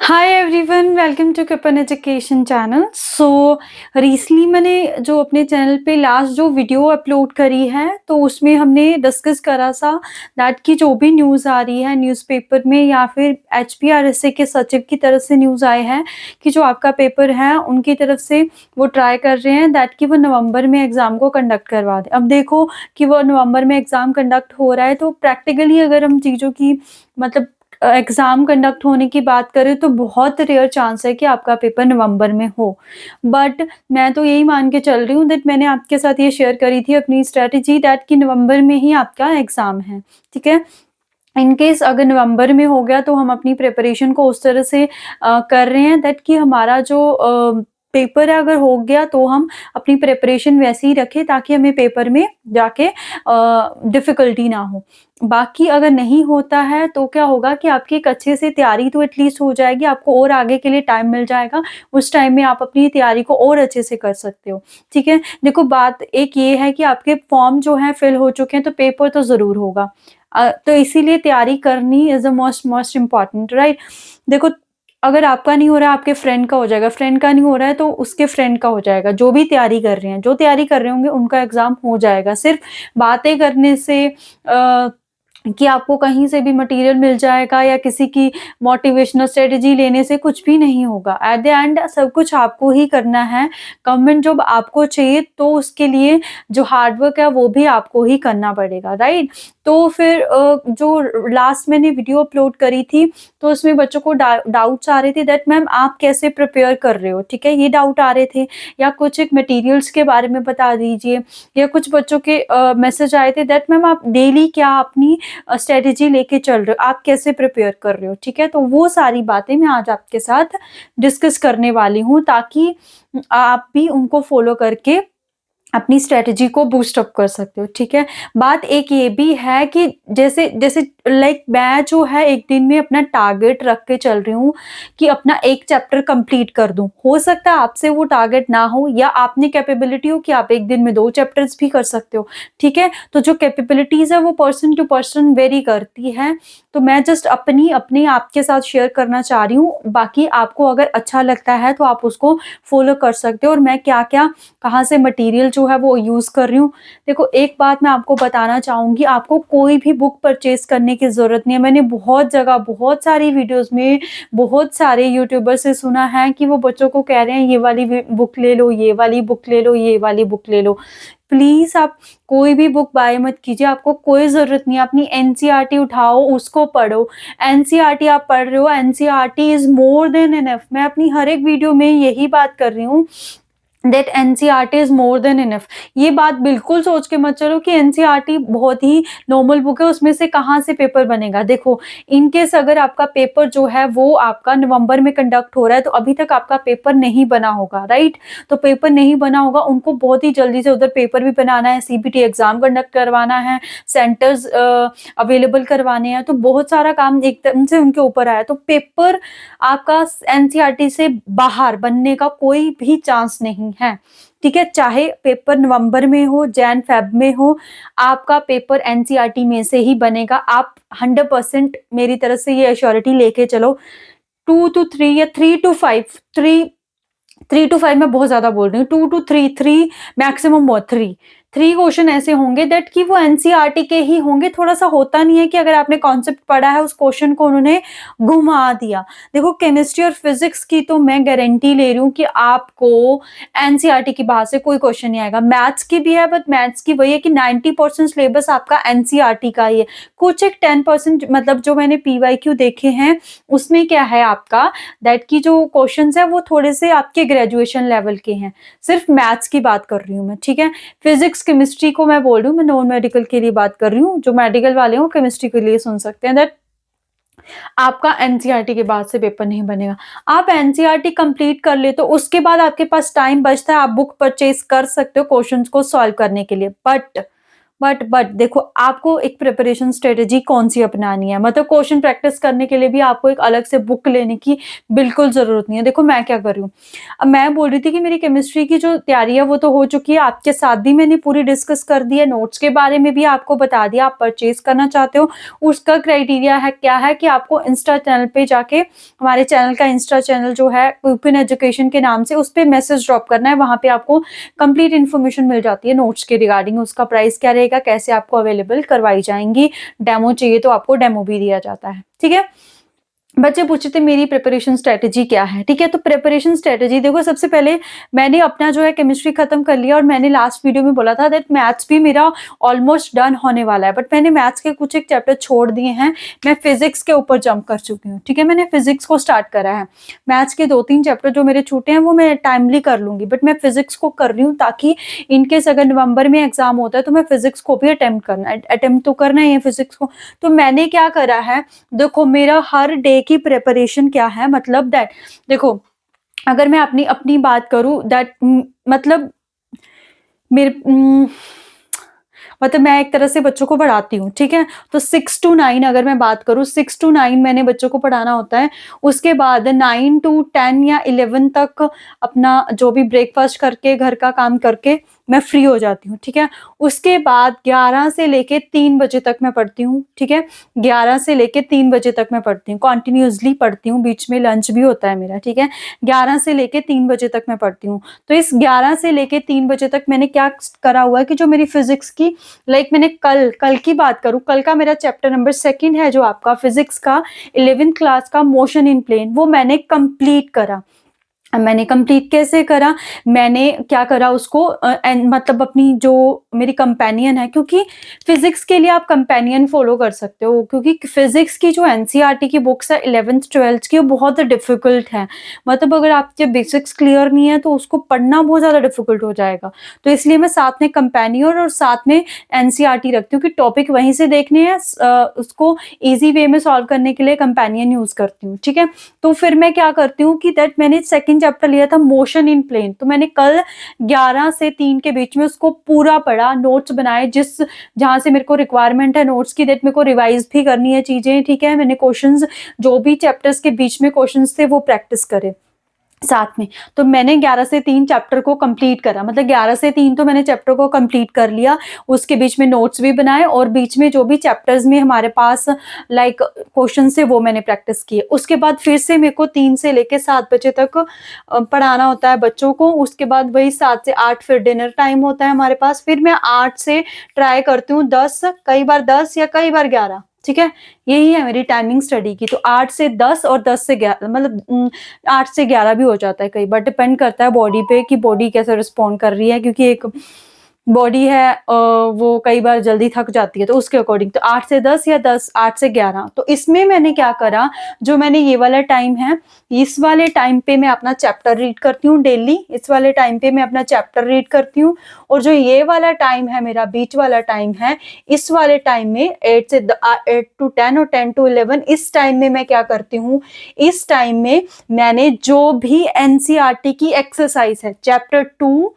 Hi everyone, welcome to Kripan education channel. Recently मैंने जो अपने चैनल पे लास्ट जो वीडियो अपलोड करी है, तो उसमें हमने डिस्कस करा सा दैट कि जो भी न्यूज़ आ रही है न्यूज़पेपर में या फिर एचपीआरएसए के सचिव की तरफ से न्यूज़ आए हैं कि जो आपका पेपर है उनकी तरफ से वो ट्राई कर रहे हैं दैट कि वो नवंबर में एग्ज़ाम को कंडक्ट करवा दें। अब देखो कि वो नवंबर में एग्ज़ाम कंडक्ट हो रहा है, तो प्रैक्टिकली अगर हम चीज़ों की मतलब एग्ज़ाम कंडक्ट होने की बात करें तो बहुत रेयर चांस है कि आपका पेपर नवंबर में हो। बट मैं तो यही मान के चल रही हूँ दैट मैंने आपके साथ ये शेयर करी थी अपनी स्ट्रैटेजी दैट कि नवंबर में ही आपका एग्ज़ाम है, ठीक है? इन केस अगर नवंबर में हो गया तो हम अपनी प्रिपरेशन को उस तरह से कर रहे हैं दैट कि हमारा जो पेपर है अगर हो गया तो हम अपनी प्रिपरेशन वैसे ही रखें ताकि हमें पेपर में जाके डिफ़िकल्टी ना हो। बाकी अगर नहीं होता है तो क्या होगा कि आपकी एक अच्छे से तैयारी तो एटलीस्ट हो जाएगी, आपको और आगे के लिए टाइम मिल जाएगा। उस टाइम में आप अपनी तैयारी को और अच्छे से कर सकते हो, ठीक है? देखो बात एक ये है कि आपके फॉर्म जो हैं फिल हो चुके हैं तो पेपर तो ज़रूर होगा। तो इसीलिए तैयारी करनी is the most most important, right? देखो, अगर आपका नहीं हो रहा है, आपके फ्रेंड का हो जाएगा, फ्रेंड का नहीं हो रहा है तो उसके फ्रेंड का हो जाएगा। जो भी तैयारी कर रहे हैं, जो तैयारी कर रहे होंगे उनका एग्ज़ाम हो जाएगा। सिर्फ़ बातें करने से कि आपको कहीं से भी मटेरियल मिल जाएगा या किसी की मोटिवेशनल स्ट्रैटेजी लेने से कुछ भी नहीं होगा। एट द एंड सब कुछ आपको ही करना है। गवर्नमेंट जॉब आपको चाहिए तो उसके लिए जो हार्ड वर्क है वो भी आपको ही करना पड़ेगा, राइट? तो फिर जो लास्ट मैंने वीडियो अपलोड करी थी तो उसमें बच्चों को डाउट्स आ रहे थे दैट मैम आप कैसे प्रिपेयर कर रहे हो, ठीक है? ये डाउट आ रहे थे या कुछ एक मटेरियल्स के बारे में बता दीजिए या कुछ बच्चों के मैसेज आए थे दैट मैम आप डेली क्या अपनी स्ट्रैटेजी लेके चल रहे हो, आप कैसे प्रिपेयर कर रहे हो, ठीक है? तो वो सारी बातें मैं आज आपके साथ डिस्कस करने वाली हूँ ताकि आप भी उनको फॉलो करके अपनी स्ट्रैटेजी को बूस्ट अप कर सकते हो, ठीक है? बात एक ये भी है कि जैसे जैसे लाइक मैं जो है एक दिन में अपना टारगेट रख के चल रही हूँ कि अपना एक चैप्टर कंप्लीट कर दूँ। हो सकता है आपसे वो टारगेट ना हो या आप में कैपेबिलिटी हो कि आप एक दिन में 2 चैप्टर्स भी कर सकते हो, ठीक है? तो जो कैपेबिलिटीज़ है वो पर्सन टू पर्सन वेरी करती है। तो मैं जस्ट अपनी आपके साथ शेयर करना चाह रही हूँ। बाकी आपको अगर अच्छा लगता है तो आप उसको फॉलो कर सकते हो और मैं क्या-क्या कहाँ से मटेरियल जो है वो यूज़ कर रही हूँ। देखो एक बात मैं आपको बताना चाहूँगी, आपको कोई भी बुक परचेज़ करने की ज़रूरत नहीं है। मैंने बहुत जगह, बहुत सारी वीडियोज़ में, बहुत सारे यूट्यूबर से सुना है कि वो बच्चों को कह रहे हैं ये वाली बुक ले लो, ये वाली बुक ले लो, ये वाली बुक ले लो। प्लीज़ आप कोई भी बुक बाय मत कीजिए, आपको कोई ज़रूरत नहीं है। अपनी एनसीईआरटी उठाओ, उसको पढ़ो। एनसीईआरटी आप पढ़ रहे हो, NCERT is more than enough. मैं अपनी हर एक वीडियो में यही बात कर रही हूँ that NCERT is more than enough. ये बात बिल्कुल सोच के मत चलो कि एनसीईआरटी बहुत ही नॉर्मल बुक है, उसमें से कहाँ से पेपर बनेगा। देखो, इन केस अगर आपका पेपर जो है वो आपका नवंबर में कंडक्ट हो रहा है, तो अभी तक आपका पेपर नहीं बना होगा, राइट? तो पेपर नहीं बना होगा, उनको बहुत ही जल्दी से उधर पेपर भी बनाना है, सीबीटी एग्ज़ाम कंडक्ट करवाना है, सेंटर्स अवेलेबल करवाने हैं, तो बहुत सारा काम एकदम से उनके ऊपर आया। तो पेपर आपका एनसीईआरटी से बाहर बनने का कोई भी चांस नहीं है, ठीक है? चाहे पेपर नवंबर में हो, जैन-फ़ेब में हो, आपका पेपर एनसीईआरटी में से ही बनेगा। आप 100% मेरी तरफ से ये एश्योरिटी लेके चलो। 2 टू 3 या 3 टू 5 3 3 टू 5 मैं बहुत ज़्यादा बोल रही हूँ, 2 टू 3 मैक्सिमम बहुत 3 क्वेश्चन ऐसे होंगे दैट कि वो एनसीईआरटी के ही होंगे। थोड़ा-सा होता नहीं है कि अगर आपने कॉन्सेप्ट पढ़ा है, उस क्वेश्चन को उन्होंने घुमा दिया। देखो केमिस्ट्री और फिज़िक्स की तो मैं गारंटी ले रही हूँ कि आपको एनसीईआरटी की बाहर से कोई क्वेश्चन नहीं आएगा। मैथ्स की भी है बट मैथ्स की वही है कि 90% सिलेबस आपका एनसीईआरटी का ही है। कुछ एक 10% मतलब जो मैंने पीवाईक्यू देखे हैं, उसमें क्या है आपका दैट की जो क्वेश्चंस हैं वो थोड़े-से आपके ग्रेजुएशन लेवल के हैं। सिर्फ मैथ्स की बात कर रही हूँ मैं, ठीक है? फिज़िक्स, केमिस्ट्री को मैं बोल रही हूँ, मैं नॉन मेडिकल के लिए बात कर रही हूँ। जो मेडिकल वाले हैं वो केमिस्ट्री के लिए सुन सकते हैं दैट आपका एनसीईआरटी के बाद से पेपर नहीं बनेगा। आप एनसीईआरटी कंप्लीट कर लेते हो, उसके बाद आपके पास टाइम बचता है, आप बुक परचेज़ कर सकते हो क्वेश्चंस को सॉल्व करने के लिए। बट बट देखो आपको एक प्रिपरेशन स्ट्रेटेजी कौन-सी अपनानी है, मतलब क्वेश्चन प्रैक्टिस करने के लिए भी आपको एक अलग से बुक लेने की बिल्कुल ज़रूरत नहीं है। देखो मैं क्या कर रही हूँ, अब मैं बोल रही थी कि मेरी केमिस्ट्री की जो तैयारी है वो तो हो चुकी है, आपके साथ भी मैंने पूरी डिस्कस कर दी है, नोट्स के बारे में भी आपको बता दिया, आप परचेज़ करना चाहते हो, उसका क्राइटेरिया है क्या है कि आपको इंस्टा चैनल पे जाके हमारे चैनल का इंस्टा चैनल जो है क्विक इन एजुकेशन के नाम से, उस पे मैसेज ड्रॉप करना है, वहाँ पे आपको कंप्लीट इन्फॉर्मेशन मिल जाती है नोट्स के रिगार्डिंग, उसका प्राइस क्या रहेगा, कैसे आपको अवेलेबल करवाई जाएँगी, डेमो चाहिए तो आपको डेमो भी दिया जाता है, ठीक है? बच्चे पूछते थे मेरी प्रिपरेशन स्ट्रैटेजी क्या है, ठीक है? तो प्रिपरेशन स्ट्रैटेजी देखो सबसे पहले मैंने अपना जो है केमिस्ट्री खत्म कर लिया और मैंने लास्ट वीडियो में बोला था दैट मैथ्स भी मेरा ऑलमोस्ट डन होने वाला है, बट मैंने मैथ्स के कुछ एक चैप्टर छोड़ दिए हैं, मैं फिजिक्स के ऊपर जंप कर चुकी हूँ, ठीक है? मैंने फिजिक्स को स्टार्ट करा है, मैथ्स के 2-3 चैप्टर जो मेरे छूटे हैं वो मैं टाइमली कर लूँगी, बट मैं फिजिक्स को कर रही हूँ ताकि इन केस अगर नवंबर में एग्जाम होता है तो मैं फिजिक्स को भी अटेम्प्ट तो करना ही है फिजिक्स को। तो मैंने क्या करा है, देखो मेरा हर डे की प्रिपरेशन क्या है, मतलब दैट देखो अगर मैं अपनी अपनी बात करूं दैट मतलब मेरे मतलब मैं एक तरह से बच्चों को पढ़ाती हूँ, ठीक है? तो 6 टू 9 अगर मैं बात करूँ 6 टू 9 मैंने बच्चों को पढ़ाना होता है। उसके बाद 9 टू 10 या 11 तक अपना जो भी ब्रेकफ़ास्ट करके, घर का काम करके मैं फ्री हो जाती हूँ, ठीक है? उसके बाद 11 से लेके 3 बजे तक मैं पढ़ती हूँ, ठीक है? 11 से लेके 3 बजे तक मैं पढ़ती हूँ, कंटिन्यूअसली पढ़ती हूँ, बीच में लंच भी होता है मेरा, ठीक है? 11 से लेके 3 बजे तक मैं पढ़ती हूँ। तो इस 11 से लेके 3 बजे तक मैंने क्या करा हुआ है कि जो मेरी फिज़िक्स की मैंने कल की बात करूँ, कल का मेरा चैप्टर नंबर 2 है जो आपका फिज़िक्स का 11th क्लास का मोशन इन प्लेन, वो मैंने कंप्लीट करा। मैंने कंप्लीट कैसे करा? मैंने क्या करा उसको मतलब अपनी जो मेरी कंपेनियन है, क्योंकि फिज़िक्स के लिए आप कंपेनियन फ़ॉलो कर सकते हो, क्योंकि फिज़िक्स की जो एनसीईआरटी की बुक्स है 11th-12th की, वो बहुत डिफ़िकल्ट है। मतलब अगर आपके बेसिक्स क्लियर नहीं है तो उसको पढ़ना बहुत ज़्यादा डिफ़िकल्ट हो जाएगा। तो इसलिए मैं साथ में कंपेनियन और साथ में एनसीईआरटी रखती हूँ कि टॉपिक वहीं से देखने हैं, उसको ईज़ी वे में सॉल्व करने के लिए कंपेनियन यूज़ करती हूँ, ठीक है? तो फिर मैं क्या करती हूँ कि दैट मैंने सेकंड चैप्टर लिया था मोशन इन प्लेन, तो मैंने कल 11 से 3 के बीच में उसको पूरा पढ़ा, नोट्स बनाए, जहाँ से मेरे को रिक्वायरमेंट है नोट्स की, दैट मेरे को रिवाइज भी करनी है चीजें, ठीक है? मैंने क्वेश्चंस जो भी चैप्टर्स के बीच में क्वेश्चंस थे वो प्रैक्टिस करे साथ में। तो मैंने 11 से 3 चैप्टर को कंप्लीट करा, मतलब 11 से 3 तो मैंने चैप्टर को कंप्लीट कर लिया, उसके बीच में नोट्स भी बनाए और बीच में जो भी चैप्टर्स में हमारे पास क्वेश्चन थे वो मैंने प्रैक्टिस किए। उसके बाद फिर से मेरे को 3 से लेके 7 बजे तक पढ़ाना होता है बच्चों को, उसके बाद वही 7 से 8 फिर डिनर टाइम होता है हमारे पास, फिर मैं 8 से ट्राई करती हूँ 10, कई बार 10 या कई बार 11, ठीक है? यही है मेरी टाइमिंग स्टडी की। तो 8 से 10 और 10 से 11, मतलब 8 से 11 भी हो जाता है कई बार, डिपेंड करता है बॉडी पे कि बॉडी कैसे रिस्पॉन्ड कर रही है, क्योंकि एक बॉडी है वो कई बार जल्दी थक जाती है, तो उसके अकॉर्डिंग तो 8 से 10 या 8 से 11। तो इसमें मैंने क्या करा, जो मैंने ये वाला टाइम है, इस वाले टाइम पे मैं अपना चैप्टर रीड करती हूँ डेली, इस वाले टाइम पे मैं अपना चैप्टर रीड करती हूँ, और जो ये वाला टाइम है मेरा बीच वाला टाइम है, इस वाले टाइम में 8 टू 10 और 10 टू 11, इस टाइम में मैं क्या करती हूँ, इस टाइम में मैंने जो भी एनसीईआरटी की एक्सरसाइज है, चैप्टर 2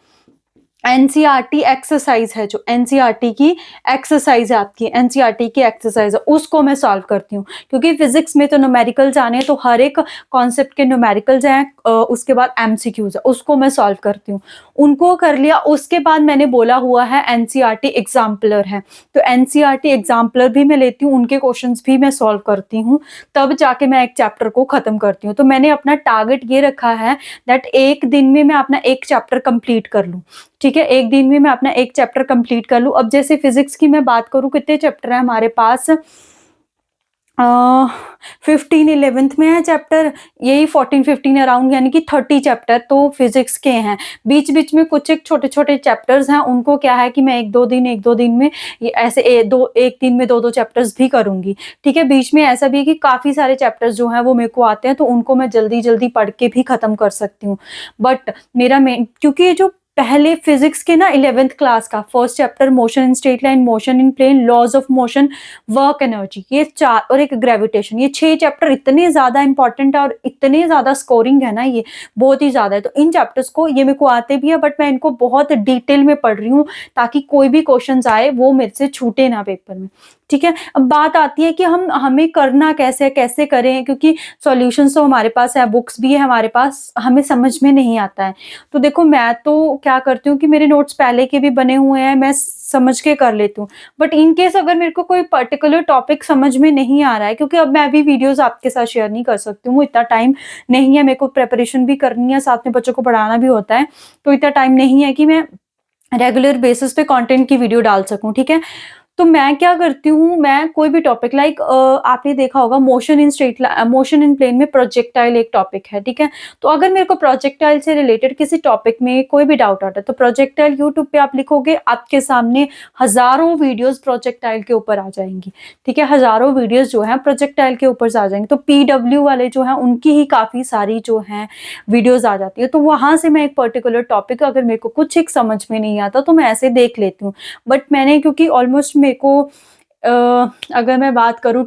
एनसीईआरटी एक्सरसाइज है, जो एनसीईआरटी की एक्सरसाइज है, आपकी एनसीईआरटी की एक्सरसाइज है, उसको मैं सॉल्व करती हूँ, क्योंकि फिजिक्स में तो न्यूमेरिकल्स आने हैं, तो हर एक कॉन्सेप्ट के न्यूमेरिकल्स हैं, उसके बाद एमसीक्यूज है, उसको मैं सॉल्व करती हूँ। उनको कर लिया, उसके बाद मैंने बोला हुआ है एनसीईआरटी एग्जाम्पलर है, तो एनसीईआरटी एग्जाम्पलर भी मैं लेती हूँ, उनके क्वेश्चंस भी मैं सॉल्व करती हूँ, तब जाके मैं एक चैप्टर को खत्म करती हूँ। तो मैंने अपना टारगेट ये रखा है दैट एक दिन में मैं अपना एक चैप्टर कंप्लीट कर लूँ, ठीक है? एक दिन में मैं अपना एक चैप्टर कंप्लीट कर लूँ। अब जैसे फिजिक्स की मैं बात करूँ, कितने चैप्टर है हमारे पास, 15 11th में है चैप्टर, यही 14-15 अराउंड, यानी कि 30 चैप्टर तो फिजिक्स के हैं। बीच-बीच में कुछ एक छोटे-छोटे चैप्टर्स हैं, उनको क्या है कि मैं 1-2 दिन में ये ऐसे एक दिन में 2-2 चैप्टर्स भी करूँगी, ठीक है? बीच में ऐसा भी है कि काफ़ी सारे चैप्टर्स जो हैं वो मेरे को आते हैं, तो उनको मैं जल्दी-जल्दी पढ़ के भी खत्म कर सकती हूँ। बट मेरा मेन, क्योंकि ये जो पहले फिजिक्स के ना 11th क्लास का first chapter motion in straight line, motion in plane, laws of motion, work energy, ये 4 और एक ग्रेविटेशन, ये 6 चैप्टर इतने ज़्यादा इंपॉर्टेंट है और इतने ज़्यादा स्कोरिंग है ना, ये बहुत ही ज़्यादा है। तो इन चैप्टर्स को ये मेरे को आते भी है, बट मैं इनको बहुत डिटेल में पढ़ रही हूँ ताकि कोई भी क्वेश्चंस आए वो मेरे से छूटे ना पेपर में, ठीक है। अब बात आती है कि हमें करना कैसे है, कैसे करें, क्योंकि सॉल्यूशंस तो हमारे पास है, बुक्स भी है हमारे पास, हमें समझ में नहीं आता है। तो देखो मैं तो क्या करती हूँ कि मेरे नोट्स पहले के भी बने हुए हैं, मैं समझ के कर लेती हूँ। बट इन केस अगर मेरे को कोई पर्टिकुलर टॉपिक समझ में नहीं आ रहा है, क्योंकि अब मैं भी वीडियोस आपके साथ शेयर नहीं कर सकती हूँ, इतना टाइम नहीं है, मेरे को प्रिपरेशन भी करनी है, साथ में बच्चों को पढ़ाना भी होता है, तो इतना टाइम नहीं है कि मैं रेगुलर बेसिस पे कंटेंट की वीडियो डाल सकूँ, ठीक है। तो मैं क्या करती हूँ, मैं कोई भी टॉपिक लाइक आपने देखा होगा मोशन इन प्लेन में प्रोजेक्टाइल एक टॉपिक है, ठीक है। तो अगर मेरे को प्रोजेक्टाइल से रिलेटेड किसी टॉपिक में कोई भी डाउट आता है, तो प्रोजेक्टाइल यूट्यूब पे आप लिखोगे, आपके सामने हजारों वीडियोस प्रोजेक्टाइल के ऊपर आ जाएंगी, ठीक है। हजारों वीडियोस जो है प्रोजेक्टाइल के ऊपर आ जाएंगे। तो पीडब्ल्यू वाले जो है उनकी ही काफी सारी जो है वीडियोस आ जाती है। तो वहां से मैं एक पर्टिकुलर टॉपिक, अगर मेरे को कुछ एक समझ में नहीं आता तो मैं ऐसे देख लेती हूँ। बट मैंने क्योंकि ऑलमोस्ट मेरे को अगर मैं बात करूँ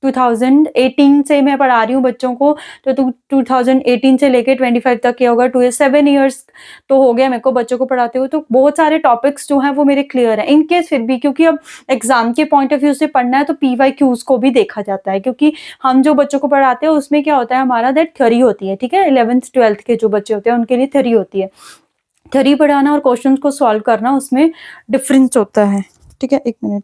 2018 से मैं पढ़ा रही हूँ बच्चों को, तो 2018 से लेके 25 तक क्या होगा, 7 ईयर्स तो हो गया मेरे को बच्चों को पढ़ाते हुए। तो बहुत सारे टॉपिक्स जो हैं वो मेरे क्लियर है। इनकेस फिर भी क्योंकि अब एग्जाम के पॉइंट ऑफ व्यू से पढ़ना है, तो PYQs को भी देखा जाता है, क्योंकि हम जो बच्चों को पढ़ाते हैं उसमें क्या होता है, हमारा दैट थ्योरी होती है, ठीक है। 11th 12th के जो बच्चे होते हैं उनके लिए थ्योरी होती है। थ्योरी पढ़ाना और क्वेश्चंस को सॉल्व करना, उसमें डिफरेंस होता है, ठीक है। 1 मिनट,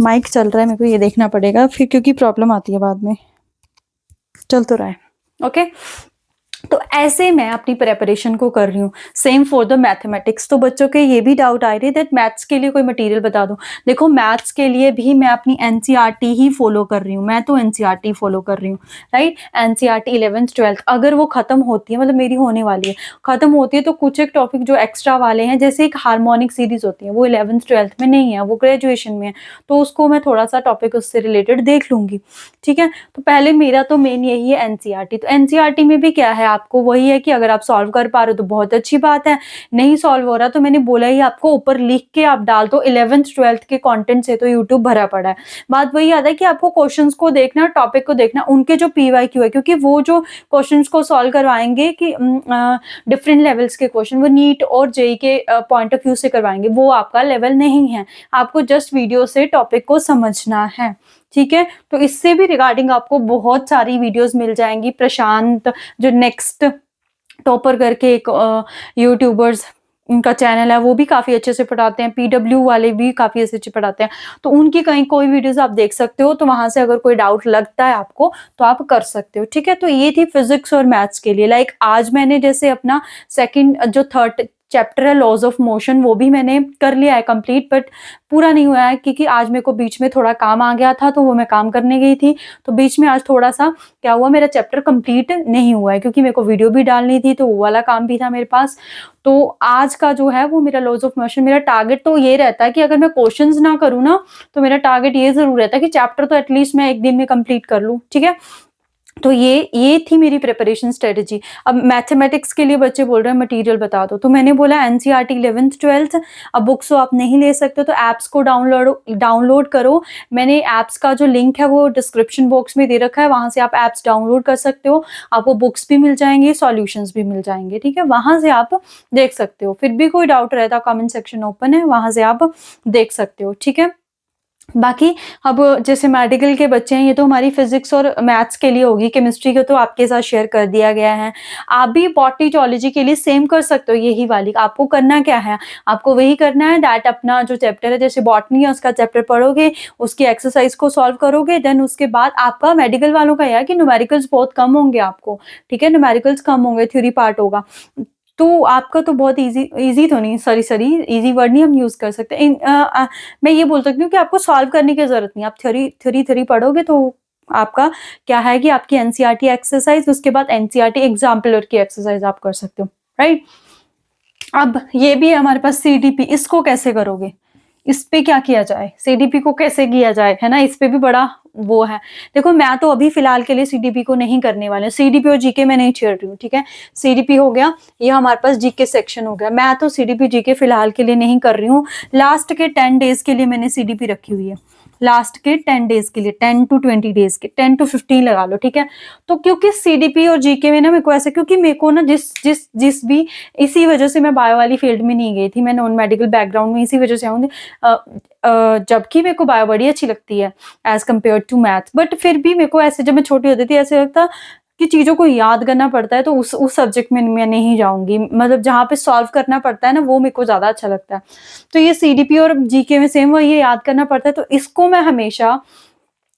माइक चल रहा है, मेरे को ये देखना पड़ेगा फिर, क्योंकि प्रॉब्लम आती है बाद में। चल तो रहा है, ओके। तो ऐसे मैं अपनी प्रेपरेशन को कर रही हूँ। Same for the mathematics. तो बच्चों के ये भी डाउट आ रहे दैट मैथ्स के लिए कोई मटेरियल बता दूं। देखो मैथ्स के लिए भी मैं अपनी एनसीईआरटी ही फॉलो कर रही हूँ, मैं तो एनसीईआरटी फॉलो कर रही हूँ, राइट। एनसीईआरटी 11th 12th अगर वो खत्म होती है, मतलब मेरी होने वाली है, खत्म होती है, तो कुछ एक टॉपिक जो एक्स्ट्रा वाले हैं, जैसे एक हार्मोनिक सीरीज होती है, वो 11th 12th में नहीं है, वो ग्रेजुएशन में है, तो उसको मैं थोड़ा सा टॉपिक उससे रिलेटेड देख लूंगी, ठीक है। तो पहले मेरा तो मेन यही है एनसीईआरटी। तो एनसीईआरटी में भी क्या है, आपको वही है कि अगर आप सॉल्व कर पा रहे हो तो बहुत अच्छी बात है, नहीं सॉल्व हो रहा तो मैंने बोला ही आपको, ऊपर लिख के आप डाल दो। 11th 12th के कंटेंट से तो यूट्यूब भरा पड़ा है। बात वही आता है कि आपको क्वेश्चंस को देखना, टॉपिक को देखना, उनके जो PYQ है, क्योंकि वो जो क्वेश्चंस को सॉल्व करवाएंगे कि डिफरेंट लेवल्स के क्वेश्चन, वो नीट और जेई के पॉइंट ऑफ व्यू से करवाएंगे, वो आपका लेवल नहीं है। आपको जस्ट वीडियो से टॉपिक को समझना है, ठीक है। तो इससे भी रिगार्डिंग आपको बहुत सारी वीडियोस मिल जाएंगी। प्रशांत जो नेक्स्ट टॉपर करके एक यूट्यूबर्स उनका चैनल है, वो भी काफी अच्छे से पढ़ाते हैं। PW वाले भी काफी अच्छे से पढ़ाते हैं, तो उनकी कहीं कोई वीडियोस आप देख सकते हो। तो वहां से अगर कोई डाउट लगता है आपको तो आप कर सकते हो, ठीक है। तो ये थी फिजिक्स और मैथ्स के लिए। लाइक आज मैंने जैसे अपना सेकंड जो थर्ड चैप्टर है लॉज ऑफ मोशन, वो भी मैंने कर लिया है कंप्लीट, बट पूरा नहीं हुआ है क्योंकि आज मेरे को बीच में थोड़ा काम आ गया था, तो वो मैं काम करने गई थी। तो बीच में आज थोड़ा सा क्या हुआ, मेरा चैप्टर कंप्लीट नहीं हुआ है, क्योंकि मेरे को वीडियो भी डालनी थी, तो वो वाला काम भी था मेरे पास। तो आज का जो है वो मेरा लॉज ऑफ मोशन, मेरा टारगेट तो ये रहता है कि अगर मैं क्वेश्चंस ना करूँ ना, तो मेरा टारगेट ये जरूर रहता है कि चैप्टर तो एटलीस्ट मैं एक दिन में कंप्लीट कर लूँ, ठीक है। तो ये थी मेरी प्रिपरेशन स्ट्रेटेजी। अब मैथमेटिक्स के लिए बच्चे बोल रहे हैं मटेरियल बता दो, तो मैंने बोला एनसीईआरटी 11th 12th। अब बुक्स तो आप नहीं ले सकते, तो ऐप्स को डाउनलोड करो। मैंने ऐप्स का जो लिंक है वो डिस्क्रिप्शन बॉक्स में दे रखा है, वहां से आप ऐप्स डाउनलोड कर सकते हो। आपको बुक्स भी मिल जाएंगे, सॉल्यूशंस भी मिल जाएंगे, ठीक है। वहां से आप देख सकते हो। फिर भी कोई डाउट रहता, कमेंट सेक्शन ओपन है, वहां से आप देख सकते हो, ठीक है। बाकी अब जैसे मेडिकल के बच्चे हैं, ये तो हमारी फिजिक्स और मैथ्स के लिए होगी। केमिस्ट्री को तो आपके साथ शेयर कर दिया गया है। आप भी बॉटनी जूलॉजी के लिए सेम कर सकते हो, यही वाली। आपको करना क्या है, आपको वही करना है दैट अपना जो चैप्टर है, जैसे बॉटनी है उसका चैप्टर पढ़ोगे, उसकी एक्सरसाइज को सॉल्व करोगे, देन उसके बाद आपका मेडिकल वालों का यह कि न्यूमेरिकल्स बहुत कम होंगे आपको, ठीक है। न्यूमेरिकल्स कम होंगे, थ्योरी पार्ट होगा। तो आपका तो बहुत इजी तो नहीं, सॉरी इजी वर्ड नहीं हम यूज कर सकते। मैं ये बोल सकती हूँ कि आपको सॉल्व करने की जरूरत नहीं। आप थ्योरी पढ़ोगे तो आपका क्या है कि आपकी एनसीईआरटी एक्सरसाइज, उसके बाद एनसीईआरटी एग्जाम्पलर की एक्सरसाइज आप कर सकते हो, राइट। अब ये भी है हमारे पास CDP, इसको कैसे करोगे, इस पे क्या किया जाए, सीडीपी को कैसे किया जाए, है ना? इस पे भी बड़ा वो है। देखो मैं तो अभी फ़िलहाल के लिए सीडीपी को नहीं करने वाली हूँ, सीडीपी और जीके मैं नहीं छेड़ रही हूँ, ठीक है? सीडीपी हो गया, ये हमारे पास जीके सेक्शन हो गया। मैं तो सीडीपी, जीके फ़िलहाल के लिए नहीं कर रही हूँ। लास्ट के 10 डेज़ के लिए मैंने सीडीपी रखी हुई है। लास्ट के 10 डेज़ के लिए, 10 टू 20 डेज़ के, 10 टू 15 लगा लो, ठीक है? तो क्योंकि सीडीपी और जीके में ना मेरे को ऐसा, क्योंकि मेरे को ना जिस भी इसी वजह से मैं बायो वाली फील्ड में नहीं गई थी, मैं नॉन मेडिकल बैकग्राउंड में इसी वजह से आऊँ। जबकि मेरे को बायो बड़ी अच्छी लगती है as compare to maths, but फिर भी मेरे को ऐसे, जब मैं छोटी होती थी ऐसे लगता कि चीज़ों को याद करना पड़ता है, तो उस सब्जेक्ट में मैं नहीं जाऊँगी। मतलब जहाँ पे सॉल्व करना पड़ता है ना, वो मेरे को ज़्यादा अच्छा लगता है। तो ये सीडीपी और जीके में सेम वही है, याद करना पड़ता है, तो इसको मैं हमेशा,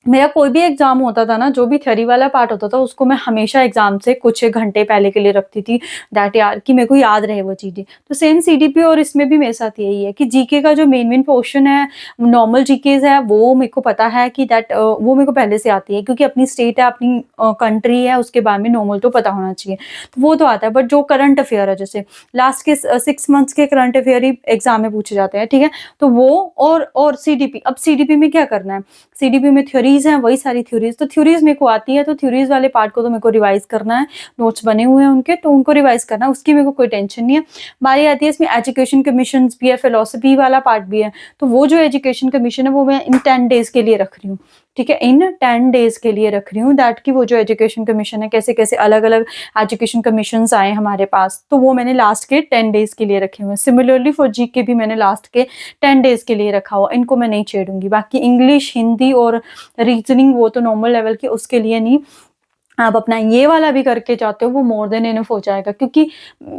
मेरा कोई भी एग्ज़ाम होता था ना, जो भी थ्योरी वाला पार्ट होता था, उसको मैं हमेशा एग्ज़ाम से कुछ 1 घंटे पहले के लिए रखती थी, दैट यार कि मेरे को याद रहे वो चीज़ें। तो सेम सीडीपी और इसमें भी मेरे साथ यही है कि जीके का जो मेन पोर्शन है, नॉर्मल जीकेज़ है, वो मेरे को पता है कि वो मेरे को पहले से आती है, क्योंकि अपनी स्टेट है, अपनी कंट्री है, उसके बारे में नॉर्मल तो पता होना चाहिए। तो वो तो आता है, बट जो करंट अफ़ेयर है, जैसे लास्ट के 6 मंथ्स के करंट अफ़ेयर ही एग्ज़ाम में पूछे जाते हैं, ठीक है? तो वो और सीडीपी, अब सीडीपी में क्या करना है? सीडीपी में थ्योरीज़ हैं, वही सारी थ्योरीज़, तो थ्योरीज़ मेरे को आती है, तो थ्योरीज़ वाले पार्ट को तो मेरे को रिवाइज़ करना है, नोट्स बने हुए हैं उनके, तो उनको रिवाइज़ करना है, उसकी मेरे को कोई टेंशन नहीं है। बारी आती है इसमें एजुकेशन कमीशन्स भी है, फिलॉसफी वाला पार्ट भी है, तो वो जो एजुकेशन कमीशन है, वो मैं इन 10 डेज़ के लिए रख रही हूँ, ठीक है? इन 10 डेज़ के लिए रख रही हूँ, दैट कि वो जो एजुकेशन कमीशन है, कैसे-कैसे अलग-अलग एजुकेशन कमीशन्स आए हमारे पास, तो वो मैंने लास्ट के 10 डेज़ के लिए रखे हुए हैं। सिमिलरली फॉर जीके भी मैंने लास्ट के 10 डेज़ के लिए रखा हुआ, इनको मैं नहीं छेड़ूँगी। बाकी इंग्लिश, हिंदी और रीज़निंग वो तो नॉर्मल लेवल की, उसके लिए नहीं। आप अपना ये वाला भी करके जाते हो, वो मोर देन इनफ हो जाएगा, क्योंकि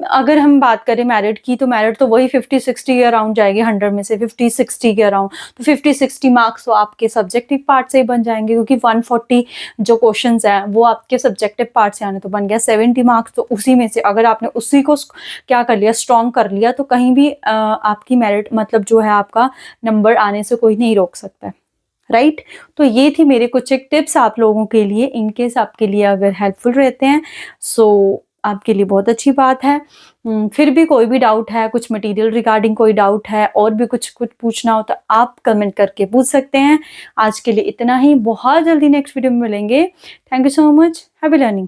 अगर हम बात करें मेरिट की, तो मेरिट तो वही 50-60 के अराउंड जाएगी, 100 में से 50-60 के अराउंड। तो 50-60 मार्क्स तो आपके सब्जेक्टिव पार्ट से ही बन जाएँगे, क्योंकि 140 जो क्वेश्चन्स हैं, वो आपके सब्जेक्टिव पार्ट से आने तो बन गया 70 मार्क्स, तो उसी में से अगर आपने उसी को क्या कर लिया, स्ट्रॉन्ग कर लिया, तो कहीं भी आपकी मेरिट, मतलब जो है आपका नंबर आने से कोई नहीं रोक सकता है। राइट? तो ये थी मेरे कुछ एक टिप्स आप लोगों के लिए, इन केस आपके लिए अगर हेल्पफुल रहते हैं, सो आपके लिए बहुत अच्छी बात है। फिर भी कोई भी डाउट है, कुछ मटेरियल रिगार्डिंग कोई डाउट है, और भी कुछ पूछना हो, तो आप कमेंट करके पूछ सकते हैं। आज के लिए इतना ही, बहुत जल्दी नेक्स्ट वीडियो में मिलेंगे। Thank you so much, happy learning.